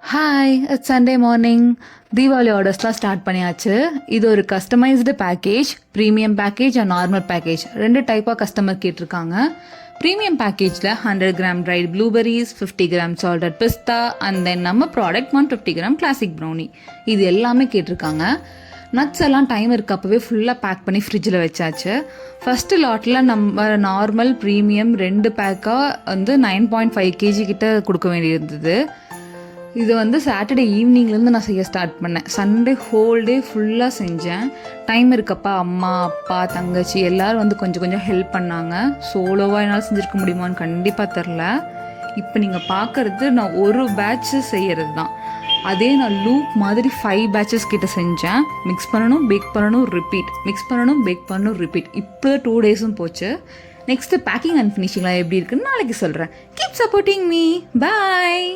Hi, it's Sunday morning. Deepavali ஆர்டர்ஸ்லாம் start பண்ணியாச்சு. இது ஒரு customised package, premium package and normal package. 2 டைப்பாக கஸ்டமர் கேட்டிருக்காங்க. ப்ரீமியம் பேக்கேஜில் 100 gram dried blueberries, 50 gram salted பிஸ்தா அண்ட் தென் நம்ம ப்ராடக்ட் 150 கிராம் கிளாசிக் ப்ரௌனி, இது எல்லாமே கேட்டிருக்காங்க. நட்ஸ் எல்லாம் டைம் இருக்கப்பவே ஃபுல்லாக பேக் பண்ணி ஃப்ரிட்ஜில் வச்சாச்சு. ஃபஸ்ட்டு லாட்டில் நம்ம நார்மல் ப்ரீமியம் 2 பேக்காக 9.5 கேஜி கிட்ட கொடுக்க வேண்டியிருந்தது. இது சாட்டர்டே ஈவினிங்லேருந்து நான் செய்ய ஸ்டார்ட் பண்ணேன். சண்டே ஹோல் டே ஃபுல்லாக செஞ்சேன். டைம் இருக்கப்பா அம்மா, அப்பா, தங்கச்சி எல்லோரும் கொஞ்சம் கொஞ்சம் ஹெல்ப் பண்ணாங்க. சோலோவாக என்னால் செஞ்சுருக்க முடியுமான்னு கண்டிப்பாக தெரில. இப்போ நீங்கள் பார்க்குறது நான் ஒரு பேட்ச் செய்கிறது தான். அதே நான் லூப் மாதிரி 5 பேட்சஸ் கிட்ட செஞ்சேன். மிக்ஸ் பண்ணணும், பேக் பண்ணணும், ரிப்பீட், மிக்ஸ் பண்ணணும், பேக் பண்ணணும், ரிப்பீட். இப்போ 2 டேஸும் போச்சு. நெக்ஸ்ட்டு பேக்கிங் அண்ட் ஃபினிஷிங்லாம் எப்படி இருக்குன்னு நாளைக்கு சொல்கிறேன். Keep supporting me. பாய்.